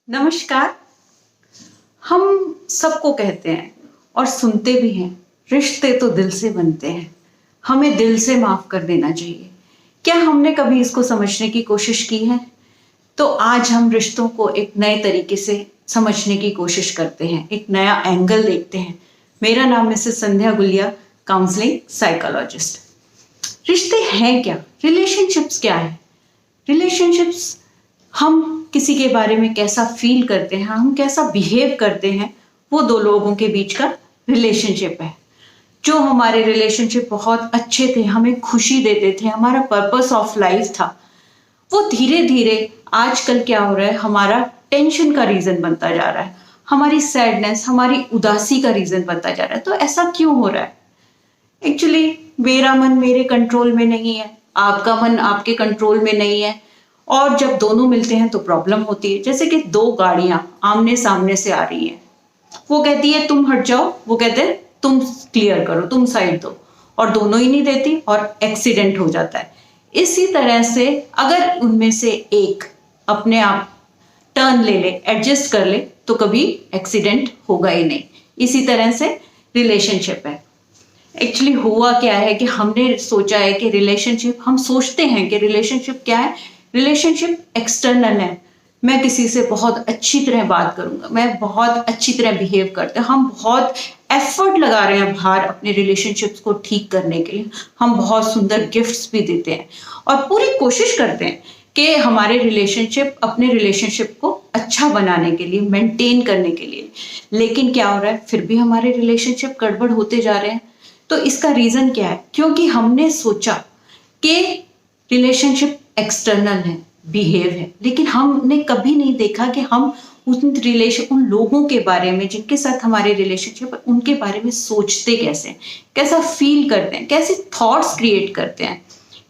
नमस्कार। हम सबको कहते हैं और सुनते भी हैं, रिश्ते तो दिल से बनते हैं, हमें दिल से माफ कर देना चाहिए। क्या हमने कभी इसको समझने की कोशिश की है? तो आज हम रिश्तों को एक नए तरीके से समझने की कोशिश करते हैं, एक नया एंगल देखते हैं। मेरा नाम मिसेस संध्या गुलिया, काउंसलिंग साइकोलॉजिस्ट। रिश्ते हैं क्या? रिलेशनशिप्स क्या है? रिलेशनशिप्स, हम किसी के बारे में कैसा फील करते हैं, हम कैसा बिहेव करते हैं, वो दो लोगों के बीच का रिलेशनशिप है। जो हमारे रिलेशनशिप बहुत अच्छे थे, हमें खुशी देते थे, हमारा पर्पस ऑफ लाइफ था, वो धीरे धीरे आजकल क्या हो रहा है, हमारा टेंशन का रीजन बनता जा रहा है, हमारी सैडनेस, हमारी उदासी का रीजन बनता जा रहा है। तो ऐसा क्यों हो रहा है? एक्चुअली मेरा मन मेरे कंट्रोल में नहीं है, आपका मन आपके कंट्रोल में नहीं है, और जब दोनों मिलते हैं तो प्रॉब्लम होती है। जैसे कि दो गाड़ियां आमने सामने से आ रही हैं, वो कहती है तुम हट जाओ, वो कहते हैं तुम क्लियर करो, तुम साइड दो, और दोनों ही नहीं देती और एक्सीडेंट हो जाता है। इसी तरह से अगर उनमें से एक अपने आप टर्न ले ले, एडजस्ट कर ले, तो कभी एक्सीडेंट होगा ही नहीं। इसी तरह से रिलेशनशिप है। एक्चुअली हुआ क्या है कि हमने सोचा है कि रिलेशनशिप, हम सोचते हैं कि रिलेशनशिप क्या है, रिलेशनशिप एक्सटर्नल है। मैं किसी से बहुत अच्छी तरह बात करूंगा, मैं बहुत अच्छी तरह बिहेव करते हैं, हम बहुत एफर्ट लगा रहे हैं बाहर अपने रिलेशनशिप्स को ठीक करने के लिए, हम बहुत सुंदर गिफ्ट्स भी देते हैं और पूरी कोशिश करते हैं कि हमारे रिलेशनशिप, अपने रिलेशनशिप को अच्छा बनाने के लिए, मेंटेन करने के लिए। लेकिन क्या हो रहा है, फिर भी हमारे रिलेशनशिप गड़बड़ होते जा रहे हैं। तो इसका रीजन क्या है? क्योंकि हमने सोचा कि रिलेशनशिप एक्सटर्नल है, बिहेव है, लेकिन हमने कभी नहीं देखा कि हम उन लोगों के बारे में जिनके साथ हमारे रिलेशनशिप है, उनके बारे में सोचते कैसे, कैसा फील करते हैं, कैसे थॉट्स क्रिएट करते हैं।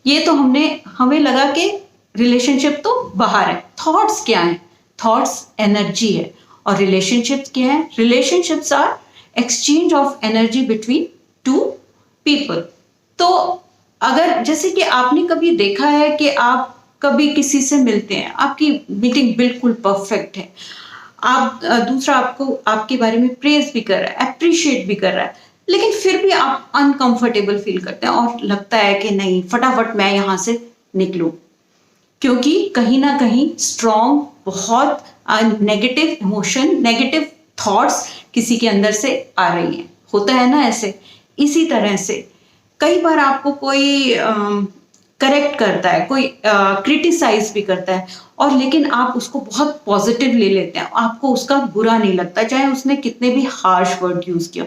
ये तो हमें लगा कि रिलेशनशिप तो बाहर है। थॉट्स क्या है? थॉट्स एनर्जी है। और रिलेशनशिप्स क्या है? Relationships are exchange of energy between two people. तो अगर जैसे कि आपने कभी देखा है कि आप कभी किसी से मिलते हैं, आपकी मीटिंग बिल्कुल परफेक्ट है, आप दूसरा आपको आपके बारे में प्रेज भी कर रहा है, अप्रिशिएट भी कर रहा है, लेकिन फिर भी आप अनकंफर्टेबल फील करते हैं और लगता है कि नहीं, फटाफट मैं यहां से निकलूं, क्योंकि कहीं ना कहीं स्ट्रॉन्ग, बहुत नेगेटिव इमोशन, नेगेटिव थॉट्स किसी के अंदर से आ रही हैं। होता है ना ऐसे। इसी तरह से कई बार आपको कोई करेक्ट करता है, कोई क्रिटिसाइज भी करता है, और लेकिन आप उसको बहुत पॉजिटिव ले लेते हैं, आपको उसका बुरा नहीं लगता, चाहे उसने कितने भी हार्श वर्ड यूज किया,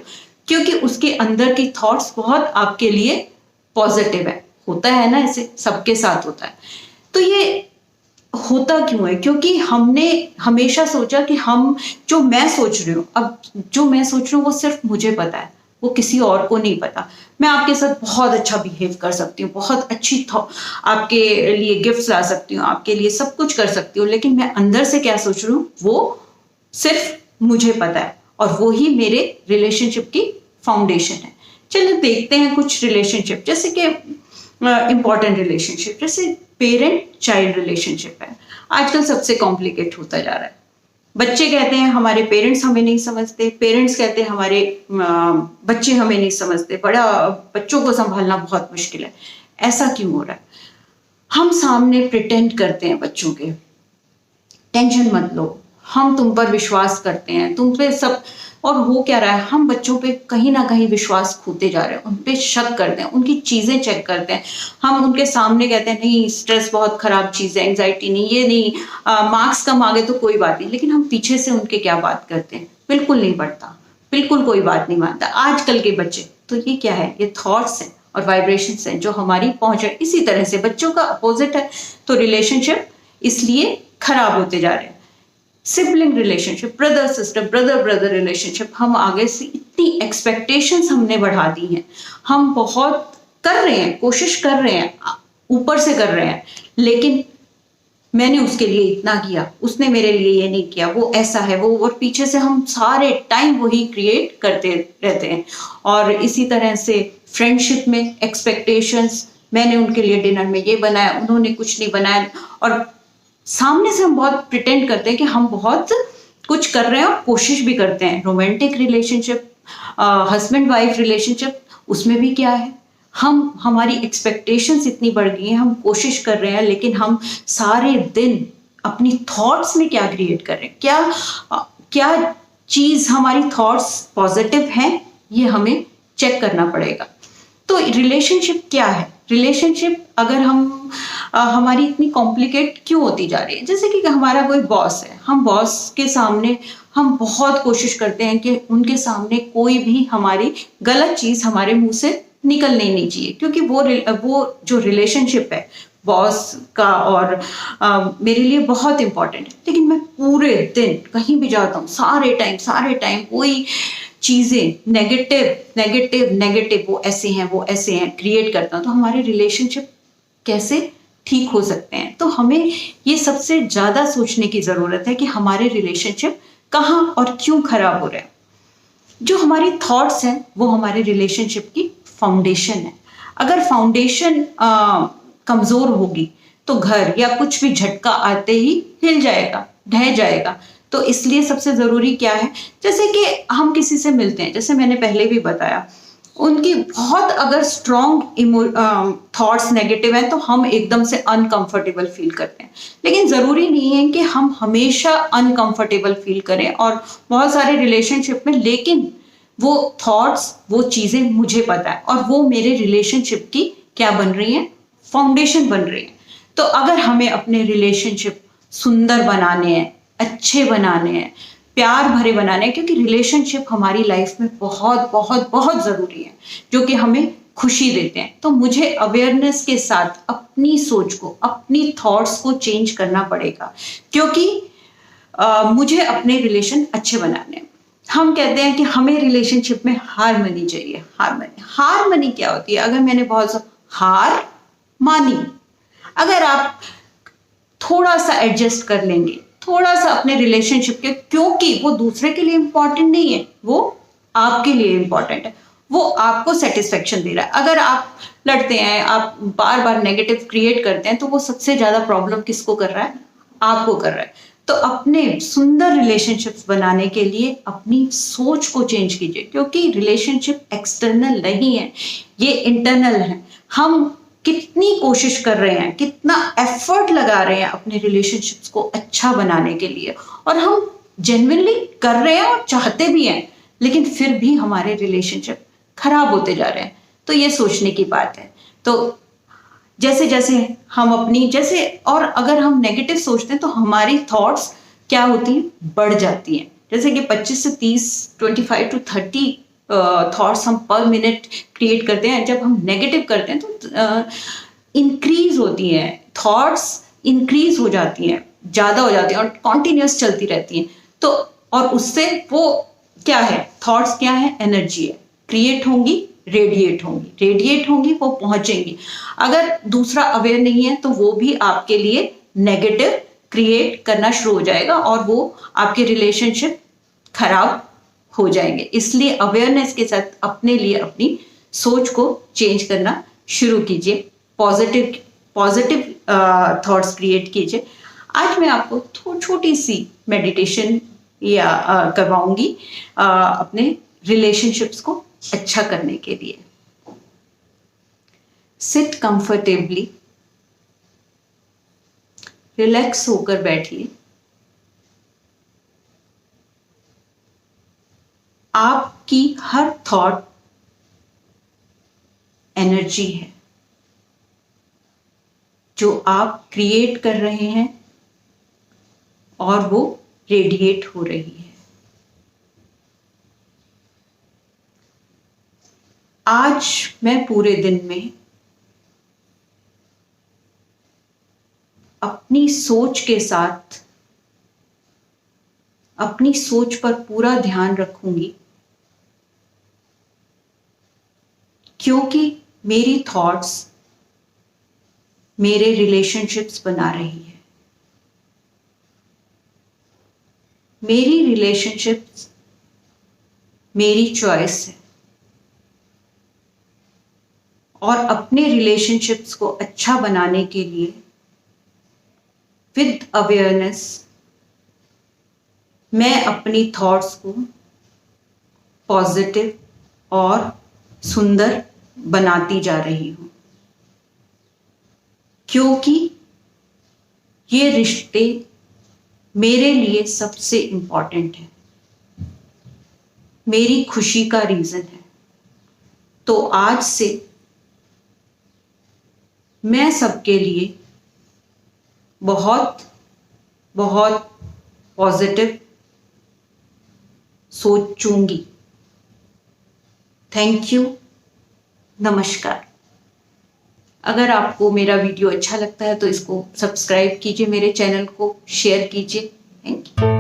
क्योंकि उसके अंदर की थॉट्स बहुत आपके लिए पॉजिटिव है। होता है ना, ऐसे सबके साथ होता है। तो ये होता क्यों है? क्योंकि हमने हमेशा सोचा कि जो मैं सोच रही हूँ, अब जो मैं सोच रही हूँ वो सिर्फ मुझे पता है, वो किसी और को नहीं पता। मैं आपके साथ बहुत अच्छा बिहेव कर सकती हूँ, बहुत अच्छी आपके लिए गिफ्ट्स ला सकती हूँ, आपके लिए सब कुछ कर सकती हूँ, लेकिन मैं अंदर से क्या सोच रही हूँ वो सिर्फ मुझे पता है, और वो ही मेरे रिलेशनशिप की फाउंडेशन है। चलिए देखते हैं कुछ रिलेशनशिप, जैसे कि इंपॉर्टेंट रिलेशनशिप, जैसे पेरेंट चाइल्ड रिलेशनशिप है। आजकल सबसे कॉम्प्लिकेट होता जा रहा है। बच्चे कहते हैं हमारे पेरेंट्स हमें नहीं समझते, पेरेंट्स कहते हैं हमारे बच्चे हमें नहीं समझते, बच्चों को संभालना बहुत मुश्किल है। ऐसा क्यों हो रहा है? हम सामने प्रिटेंड करते हैं बच्चों के, टेंशन मत लो, हम तुम पर विश्वास करते हैं, तुम पे सब, और हो क्या रहा है, हम बच्चों पे कहीं ना कहीं विश्वास खोते जा रहे हैं, उन पे शक करते हैं, उनकी चीजें चेक करते हैं। हम उनके सामने कहते हैं नहीं, स्ट्रेस बहुत खराब चीज है, एंजाइटी नहीं, ये नहीं, मार्क्स कम आ गए तो कोई बात नहीं, लेकिन हम पीछे से उनके क्या बात करते हैं, बिल्कुल नहीं पड़ता, बिल्कुल कोई बात नहीं मानता आजकल के बच्चे। तो ये क्या है? ये थॉट्स हैं और वाइब्रेशंस हैं जो हमारी पहुंच है। इसी तरह से बच्चों का अपोजिट है, तो रिलेशनशिप इसलिए खराब होते जा रहे हैं। Sibling relationship, brother sister, brother brother relationship, हम आगे से इतनी एक्सपेक्टेशंस हमने बढ़ा दी हैं, हम बहुत कर रहे हैं, कोशिश कर रहे हैं, ऊपर से कर रहे हैं, लेकिन मैंने उसके लिए इतना किया, उसने मेरे लिए ये नहीं किया, वो ऐसा है, वो, और पीछे से हम सारे टाइम वही क्रिएट करते रहते हैं। और इसी तरह से फ्रेंडशिप में एक्सपेक्टेशंस, मैंने उनके लिए डिनर में ये बनाया, उन्होंने कुछ नहीं बनाया, और सामने से हम बहुत प्रिटेंड करते हैं कि हम बहुत कुछ कर रहे हैं और कोशिश भी करते हैं। Romantic relationship, husband wife relationship, उसमें भी क्या है, हमारी एक्सपेक्टेशंस इतनी बढ़ गई हैं, हम कोशिश कर रहे हैं लेकिन हम सारे दिन अपनी थॉट्स में क्या क्रिएट कर रहे हैं, क्या चीज हमारी थॉट्स पॉजिटिव हैं, ये हमें चेक करना पड़ेगा। तो रिलेशनशिप क्या है, रिलेशनशिप अगर हमारी इतनी कॉम्प्लिकेट क्यों होती जा रही है। जैसे कि हमारा कोई बॉस है, हम बॉस के सामने हम बहुत कोशिश करते हैं कि उनके सामने कोई भी हमारी गलत चीज हमारे मुंह से निकलनी नहीं चाहिए, क्योंकि वो जो रिलेशनशिप है बॉस का और मेरे लिए बहुत इंपॉर्टेंट है। लेकिन मैं पूरे दिन कहीं भी जाता हूँ, सारे टाइम वही चीजें नेगेटिव नेगेटिव नेगेटिव, वो ऐसे हैं क्रिएट करता हूँ, तो हमारे रिलेशनशिप कैसे ठीक हो सकते हैं। तो हमें ये सबसे ज्यादा सोचने की जरूरत है कि हमारे रिलेशनशिप कहाँ और क्यों खराब हो रहे हैं। जो हमारी थॉट्स हैं वो हमारे रिलेशनशिप की फाउंडेशन है। अगर फाउंडेशन कमजोर होगी तो घर या कुछ भी झटका आते ही हिल जाएगा, ढह जाएगा। तो इसलिए सबसे जरूरी क्या है, जैसे कि हम किसी से मिलते हैं, जैसे मैंने पहले भी बताया, उनकी बहुत अगर स्ट्रॉन्ग थॉट्स नेगेटिव हैं तो हम एकदम से अनकंफर्टेबल फील करते हैं। लेकिन जरूरी नहीं है कि हम हमेशा अनकंफर्टेबल फील करें और बहुत सारे रिलेशनशिप में, लेकिन वो थॉट्स, वो चीजें मुझे पता है और वो मेरे रिलेशनशिप की क्या बन रही हैं, फाउंडेशन बन रही है। तो अगर हमें अपने रिलेशनशिप सुंदर बनाने हैं, अच्छे बनाने हैं, प्यार भरे बनाने हैं, क्योंकि रिलेशनशिप हमारी लाइफ में बहुत बहुत बहुत जरूरी है, जो कि हमें खुशी देते हैं। तो मुझे अवेयरनेस के साथ अपनी सोच को, अपनी थॉट्स को चेंज करना पड़ेगा, क्योंकि मुझे अपने रिलेशन अच्छे बनाने हैं। हम कहते हैं कि हमें रिलेशनशिप में हारमनी चाहिए। हारमनी क्या होती है, अगर मैंने बहुत हार मानी, अगर आप थोड़ा सा एडजस्ट कर लेंगे, थोड़ा सा अपने रिलेशनशिप के, क्योंकि वो दूसरे के लिए इंपॉर्टेंट नहीं है, वो आपके लिए इंपॉर्टेंट है, वो आपको सेटिस्फेक्शन दे रहा है। अगर आप लड़ते हैं, आप बार बार नेगेटिव क्रिएट करते हैं, तो वो सबसे ज्यादा प्रॉब्लम किसको कर रहा है, आपको कर रहा है। तो अपने सुंदर रिलेशनशिप्स बनाने के लिए अपनी सोच को चेंज कीजिए, क्योंकि रिलेशनशिप एक्सटर्नल नहीं है, ये इंटरनल है। हम कितनी कोशिश कर रहे हैं, कितना एफर्ट लगा रहे हैं अपने रिलेशनशिप्स को अच्छा बनाने के लिए, और हम जेन्युइनली कर रहे हैं और चाहते भी हैं, लेकिन फिर भी हमारे रिलेशनशिप खराब होते जा रहे हैं। तो ये सोचने की बात है। तो जैसे जैसे हम अपनी जैसे, और अगर हम नेगेटिव सोचते हैं तो हमारी थॉट्स क्या होती हैं, बढ़ जाती हैं। जैसे कि 25 से 30, 25 to 30 थॉट्स हम पर मिनट क्रिएट करते हैं। जब हम नेगेटिव करते हैं तो इंक्रीज होती हैं थॉट्स, इंक्रीज हो जाती हैं, ज्यादा हो जाती हैं और कॉन्टिन्यूस चलती रहती हैं। तो और उससे वो क्या है, थॉट्स क्या है, एनर्जी है, क्रिएट होंगी, रेडिएट होंगी, वो पहुंचेंगी। अगर दूसरा अवेयर नहीं है तो वो भी आपके लिए नेगेटिव क्रिएट करना शुरू हो जाएगा और वो आपके रिलेशनशिप खराब हो जाएंगे। इसलिए अवेयरनेस के साथ अपने लिए अपनी सोच को चेंज करना शुरू कीजिए, पॉजिटिव थॉट्स क्रिएट कीजिए। आज मैं आपको छोटी सी मेडिटेशन या करवाऊंगी अपने रिलेशनशिप्स को अच्छा करने के लिए। सिट कंफर्टेबली, रिलैक्स होकर बैठिए। आपकी हर थॉट एनर्जी है जो आप क्रिएट कर रहे हैं और वो रेडिएट हो रही है। आज मैं पूरे दिन में अपनी सोच के साथ, अपनी सोच पर पूरा ध्यान रखूंगी, क्योंकि मेरी थॉट्स मेरे रिलेशनशिप्स बना रही है। मेरी रिलेशनशिप्स मेरी चॉइस है और अपने रिलेशनशिप्स को अच्छा बनाने के लिए विद अवेयरनेस मैं अपनी थॉट्स को पॉजिटिव और सुंदर बनाती जा रही हूं, क्योंकि ये रिश्ते मेरे लिए सबसे इंपॉर्टेंट है, मेरी खुशी का रीजन है। तो आज से मैं सबके लिए बहुत बहुत पॉजिटिव सोचूंगी। थैंक यू, नमस्कार। अगर आपको मेरा वीडियो अच्छा लगता है तो इसको सब्सक्राइब कीजिए, मेरे चैनल को शेयर कीजिए। Thank you.